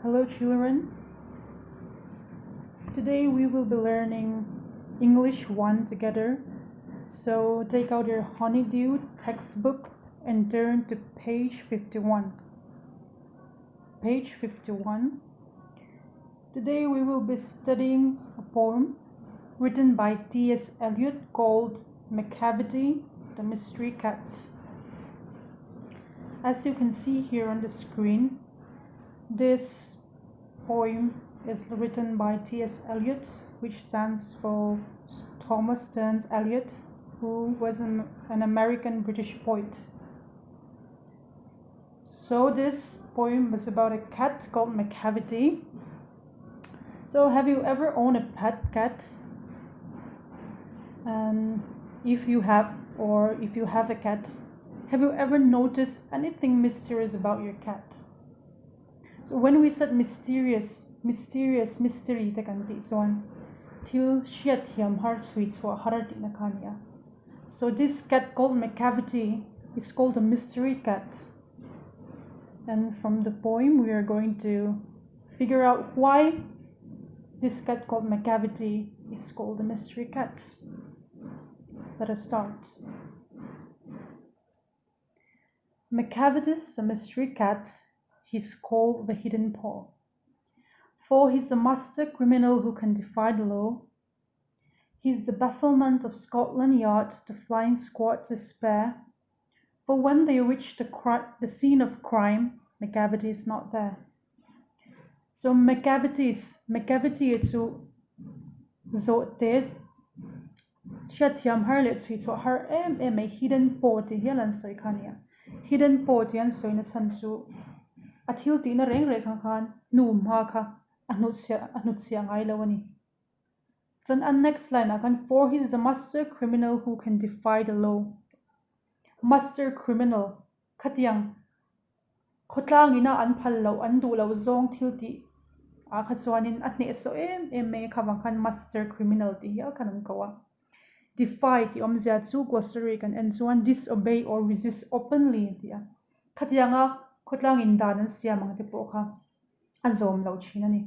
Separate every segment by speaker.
Speaker 1: Hello children. Today we will be learning English 1 together. So take out your honeydew textbook and turn to page 51. Page 51. Today we will be studying a poem written by T.S. Eliot called Macavity, the Mystery Cat. As you can see here on the screen, this poem is written by T.S. Eliot, which stands for Thomas Stearns Eliot, who was an American British poet. So this poem was about a cat called Macavity. So have you ever owned a pet cat? And if you have a cat, have you ever noticed anything mysterious about your cat? So when we said mystery te kan ti chuan thil hriat thiam har chui chua har ti na khania. So this cat called Macavity is called a mystery cat. And from the poem we are going to figure out why this cat called Macavity is called a mystery cat. Let us start. Macavity's a mystery cat. He's called the hidden paw. For he's a master criminal who can defy the law. He's the bafflement of Scotland Yard, the flying squad's despair. For when they reach the scene of crime, Macavity is not there. So Macavity to zote Shatiam harlet sweet or her a hidden paw ti hialan soikania. Hidden paw ti an soina sansu. At hilti na reng rekhan nu maka anutsia ngai lawani. Then the next line akan, for he is a master criminal who can defy the law. Master criminal khatyang khotlang ina an phallo an du lo zong thilti a khachuanin atne so me khawakan master criminal ti hial kanam kawa. Defy ti omzia chu glossary kan en chuan disobey or resist openly ti a khatyanga khotlang in dan an siamang te po kha azom lo chinani.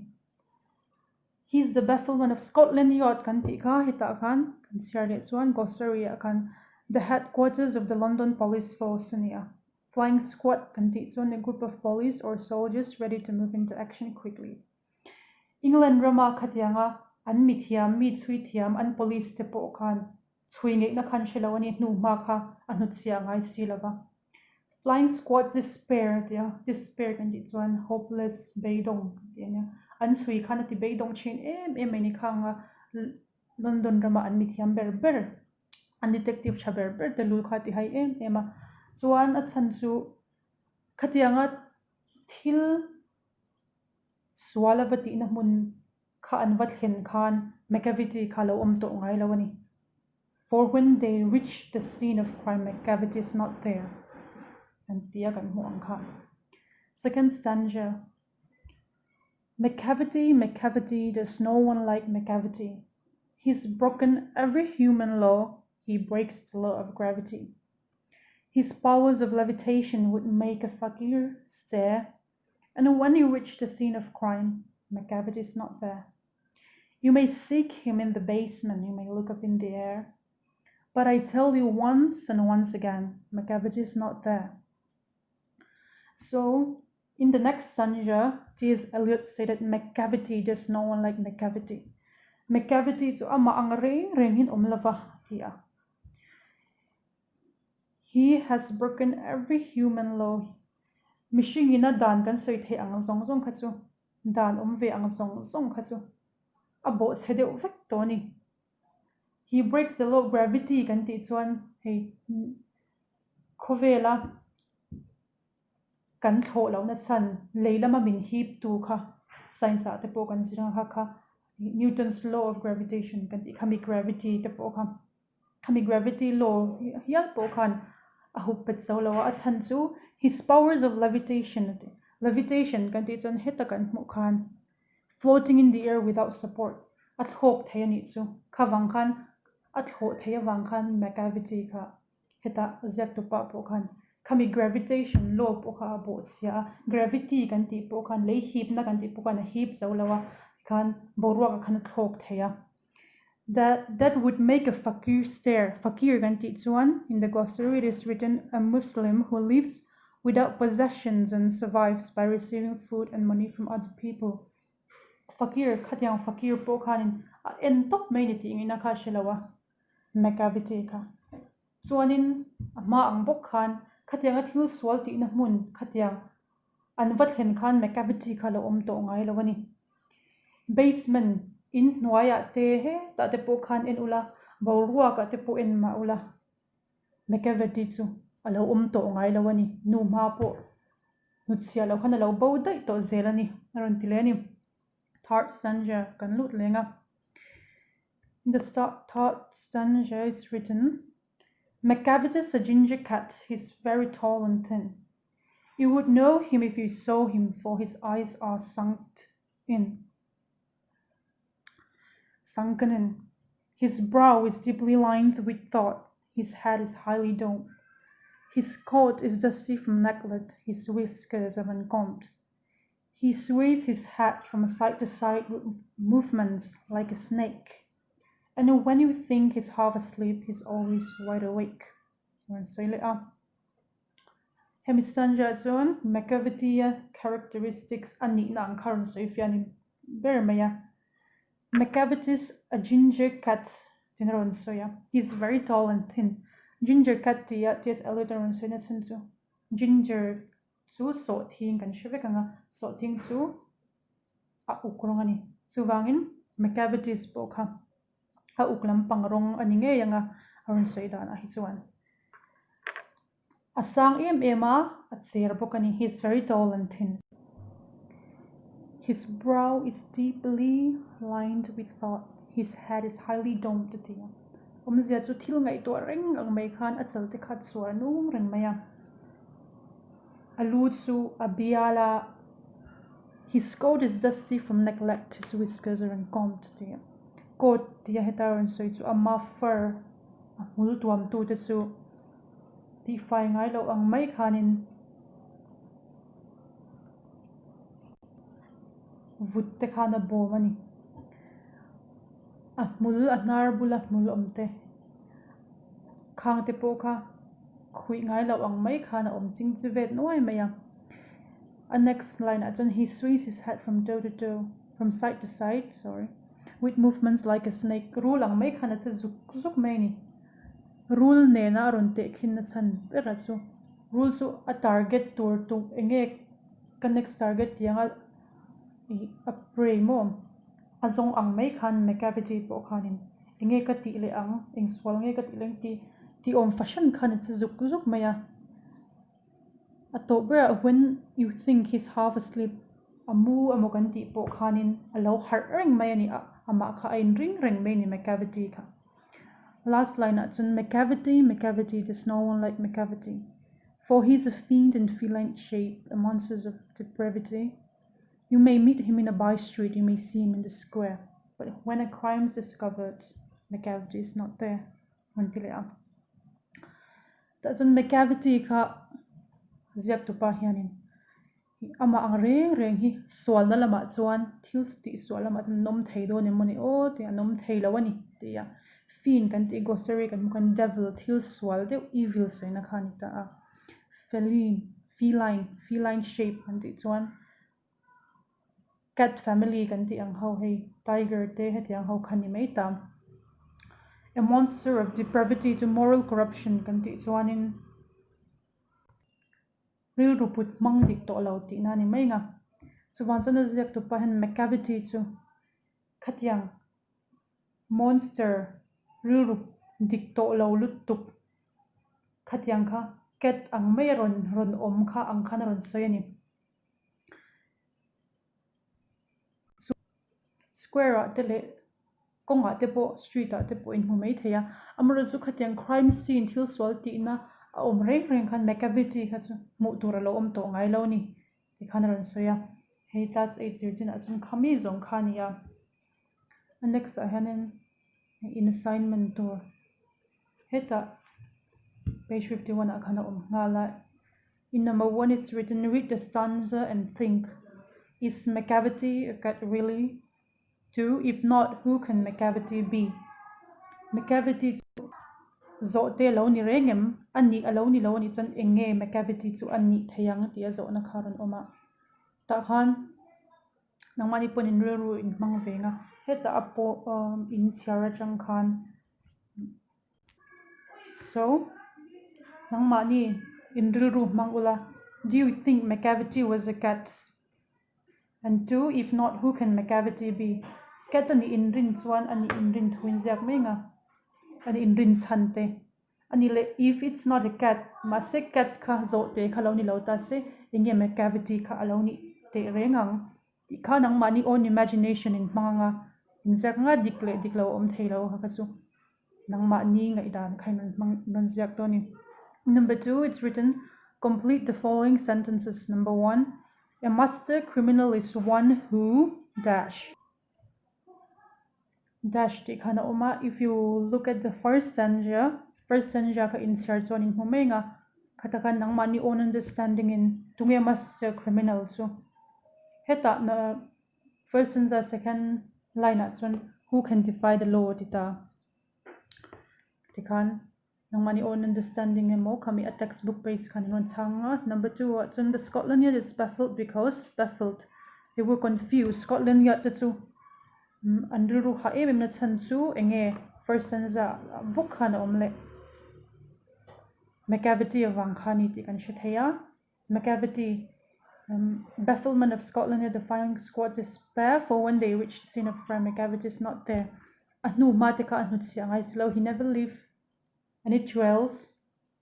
Speaker 1: He's the bafflement of Scotland Yard kan ti kha hita kan siar le chuan glossary kan the headquarters of the London police force ania. Flying squad kan ti chuan a group of police or soldiers ready to move into action quickly. England rama khatyanga an mithiam mi chui thiam an police te po khan chuinge na khan shelawani nu ma kha anut sia ngai silava. Flying squad's despair kan ti chuan hopeless beidong tiania an chui khan ati beidong chin ni khanga London rama an mithiam ber an detective chaber te lu khati hai ema chuan a chan chu khatianga thil swalawati na mun kha an wathlen khan Macavity khalo om to ngai lawani. For when they reach the scene of crime, Macavity is not there. And tia kan mo ang kha. Second stanza. Macavity, there's no one like Macavity. He's broken every human law. He breaks the law of gravity. His powers of levitation would make a fakir stare. And when you reach the scene of crime, Macavity is not there. You may seek him in the basement, you may look up in the air. But I tell you once and once again, Macavity is not there. So, in the next stanza, T.S. Eliot stated, Macavity, there's no one like Macavity. Macavity to ama angre rengin omlava tia. He has broken every human law. Mishing ina dan kan soit he ang zong khachu. Dan omve ang zong khachu. Abo chede uvek toni. He breaks the law of gravity kan ti chuan hey khovela kan thlo lo na chan leilama min hip tu kha science a te po kan sirang kha Newton's law of gravitation kan ti khami gravity te po kha khami gravity law hial po khan a hupet so lo a chan chu his powers of levitation kan ti chuan heta kan mu khan floating in the air without support at hok thayani chu khawang khan at ho thaya wang khan Macavity kha heta zak tu pa po khan kami gravitation law po kha bo sia gravity kan ti po khan lei hip na kan ti po kan hip zolawa khan borwa ka khan thok theya that would make a fakir stare. Fakir kan ti chuan in the glossary it is written a Muslim who lives without possessions and survives by receiving food and money from other people. Fakir khatyang fakir po khan in top main ti ina kha shilawa Macavity kha chuanin ama ang bok khan khatyang thil swal ti na mun khatyang anvat hen khan Macavity kha lo om to ngai lawani basement in noya te he ta te po khan in ula borwa ka te po in ma ula Macavity chu alo to ngai lawani nu ma po nutsia lo khana lo bo dai to zelani aron tileni third stanza kan lut lenga in the third stanza it's written Macavity is a ginger cat. He's very tall and thin. You would know him if you saw him, for his eyes are sunken in. His brow is deeply lined with thought. His head is highly domed. His coat is dusty from neglect. His whiskers are uncombed. He sways his head from side to side with movements like a snake. And when you think he's half asleep, he's always wide awake. Hemistanja zone, Macavity characteristics ani na ang karon so if yani bermaya. Macavity's a ginger cat tinaron soya. He's very tall and thin. Ginger cat tia ties elitaron so na ginger zu so thing kan shive kanga so thing zu a ukrongani. Suvangin Macavity's boka. Ha uklam pangrong aninge yanga aron soidana hitsuan. Asang ema at serbokani. He's very tall and thin. His brow is deeply lined with thought. His head is highly domed. Omzia chu thil ngai to reng ang mai khan achalte khat suar nu reng maya. Alu chu abiala. His coat is dusty from neglect. His whiskers are uncombed. Coat tia hetaron so chu ama fur. Mul tuam tu te chu ti fai ngai lo ang mai khanin vut te khana bo mani mul anar bula mul omte khang te po kha khui ngai lo ang mai khana om ching chivet noi maya a next line achon he sways his head from toe to toe from side to side with movements like a snake rule ang mai khana cha zuk mai ni rule ne na ron te khin na chan pera chu rule su a target tur tu enge ka next target yanga a prey mo azong ang mai khan Macavity po khanin enge ka ti le ang eng swal nge ka ti leng ti om fashion khan cha zuk maya atobra when you think he's half asleep amu amokan ti po khanin alo har reng mai ani ama kha ain ring mai ni Macavity kha. Last line achun Macavity there's no one like Macavity, for he's a fiend in feline shape, a monster of depravity. You may meet him in a by street, you may see him in the square, but when a crime is discovered, Macavity is not there. Achun Macavity kha ziak tu pa hianin ama ang reng hi swal na lama chuan thil sti swal lama chan nom thei do ne moni o te nom thei lawani te ya fiend kan ti glossary kan devil thil swal de evil saina khani ta feline shape kan ti chuan cat family kan ti ang ho hei tiger te heti ang ho khani mai ta a monster of depravity to moral corruption kan ti chuanin real ruput mang dik to lo ti na ni mai nga chuwan chana ziak tu pa hen Macavity chu khatyang monster real rup dik to lo lut tup khatyang kha ket ang mai ron om kha ang khana ron soyani square te le konga te po street te po in humei theya amra chu khatyang crime scene thil swal ti na om reng khan Macavity kha chu mu tur lo om to ngai lo ni ti khana ron soya hei class 8 achun khami zong khania next hanen in assignment tour heta page 51 akhana ngala In number 1, it's written, read the stanza and think. Is Macavity a cat really? 2. If not, who can Macavity be? Macavity zo te lo ni rengem ani alo ni lo ni chan enge Macavity chu ani theyang tia zo na kharon oma. Ta khan nangmani pon in ru in mang venga heta apo in siara chang khan. So nangmani in ru mangula, do you think Macavity was a cat? And 2, if not, who can Macavity be? Cat ani in rin chuan ani in rin thuin ziak menga ani in rin chante ani le, if it's not a cat ma se cat kha zo te kha lo ni lo ta se inge Macavity kha alo ni te rengang ti kha nang mani own imagination in manga in ziak nga diklo om theilo ha ka chu nang ma ni ngai dan khain man ziak to ni. Number 2, it's written, complete the following sentences. Number 1, a master criminal is one who dash. Dash ti khana oma. If you look at the first stanza ka insert zone in humenga katakan nang mani own understanding in tunge master criminal. So heta na first stanza second line at zone, who can defy the law tita tikan nang mani own understanding emo kami a textbook based kaningon changa. Number 2, the Scotland Yard is baffled because baffled they were confused. Scotland Yard tatu andru ha em na chan chu enge first stanza book khan omle Macavity awang khani ti kan shetheya. Macavity bafflement of Scotland Yard, the firing squad despair for when they reach the scene of crime. Macavity is not there. Anu matika anu siangai slow, he never leave and it dwells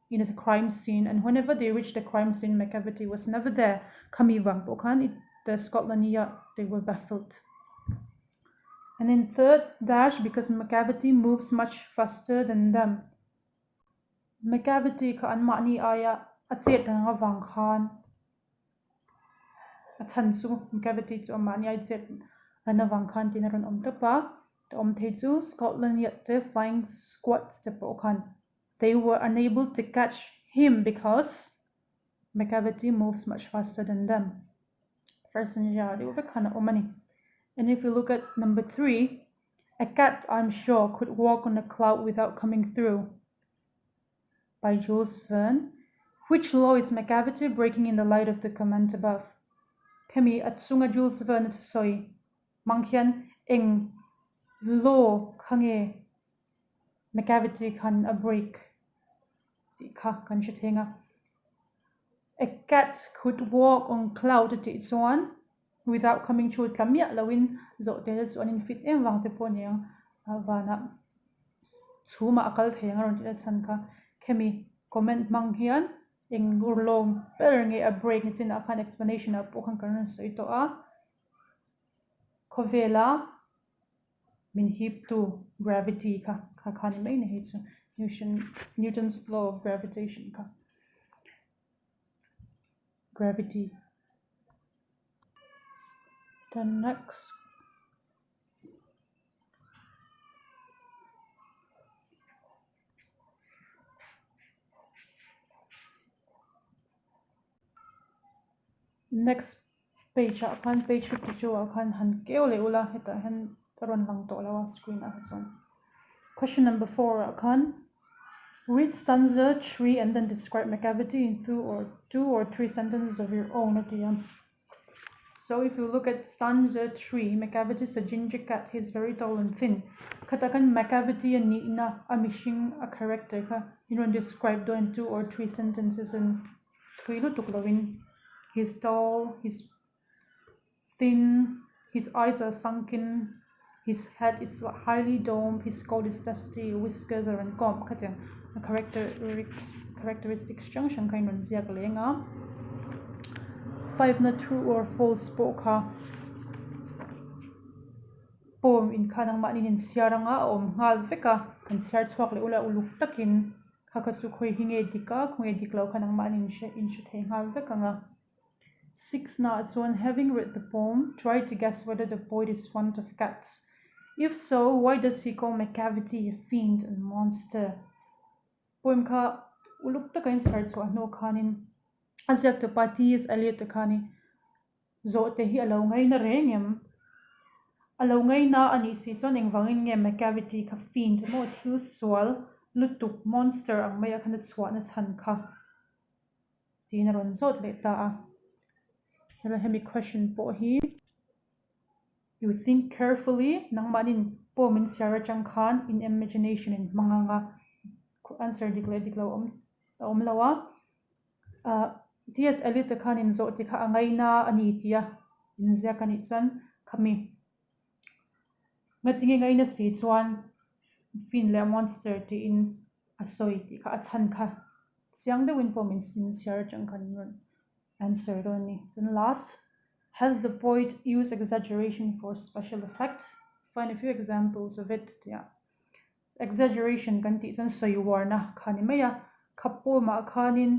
Speaker 1: in a crime scene, and whenever they reached the crime scene Macavity was never there. Kami wang pokan the Scotland Yard, they were baffled. And in third dash, because Macavity moves much faster than them. Macavity ka anma ni aya achet nga wang khan achan su Macavity chu anma ni achet rana wang khan tinaron om tapa to om thei chu Scotland Yard the flying squads te pokan. They were unable to catch him because Macavity moves much faster than them. First and yeah, they were kind of omani. And if you look at number 3, a cat, I'm sure, could walk on a cloud without coming through. By Jules Verne. Which law is Macavity breaking in the light of the comment above? Kami at sunga Jules Verne to soy. Manghian eng law kange Macavity kan a break. A cat could walk on cloud to its one without coming through tlamia lawin zo te chu anin fit em wang te pon yang wana chuma akal theng ron ti san kha khemi comment mang hian eng urlom pernge a break ni chin a khan explanation a pokhan kan soi to a khovela min hip to gravity kha khan mai ne chu Newton's law of gravitation kha gravity. The next page akan page 52 akan han keole ula heta han taron lang to lawa screen a son. Question number 4 akan read stanza 3 and then describe Macavity in 2 or 3 sentences of your own. So if you look at stanza 3, Macavity is a ginger cat. He's very tall and thin. Katakan Macavity and Nina a missing a character. Describe in 2 or 3 sentences and 3 lutuklawin. He's tall, he's thin, his eyes are sunken, his head is highly domed, his coat is dusty, whiskers are uncombed. A characteristics junction kind of ziak lenga. 5 na true or false poka. Poem in kanang manin in siaranga om ngal veka in siar chwak le ula uluk takin kakasu khoi hinge dika khoi diklaw kanang manin in shithe ngal veka nga. 6 na one, having read the poem, try to guess whether the poet is fond of cats. If so, why does he call Macavity a fiend and monster? Poem ka uluk takin siar chwak no kanin azyak to party is Eliot khani zo te hi alo ngai na rengem alo ngai na ani si chon engwangin nge Macavity kha fin te mo thil swal lutuk monster ang maya khana chwa na chan kha tin ron zot le ta a hela hemi question po hi you think carefully nang manin po min siara chang khan in imagination in manganga answer diklo om lawa T.S. Eliot khan in zo ti kha angai na ani tia in zia kan I chan khami ngatinge ngai na si chuan fin le monster ti in asoi ti kha achan kha chiang de win po min sin siara chang khan ron answer roni then last has the poet used exaggeration for special effect find a few examples of it yeah exaggeration kan ti chan soi warna khani maya khapo ma khanin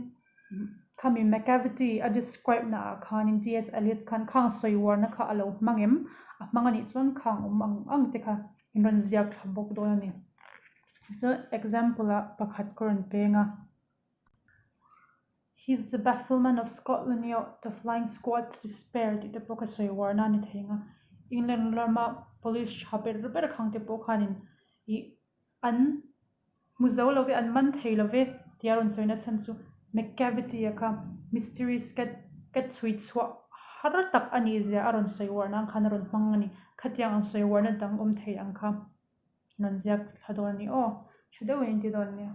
Speaker 1: khami Macavity a describe na khanin T.S. Eliot khan khang soi warna kha alo mangem a mangani chon khang ang te kha inron ziak thabok do ni so example a pakhat koron penga he's the bafflement of Scotland Yard the flying squad's despair the poka soi warna ni thenga England lama police chaper repair khang te pokhanin I an muzawlove an man theilove tiaron soina chanchu Macavity aka mysterious cat sweet swa haratak ani zia aron soiwarna khanaron mangani khatyang an soiwarna dang thei angkha non ziak thadorni o chudew inti dorni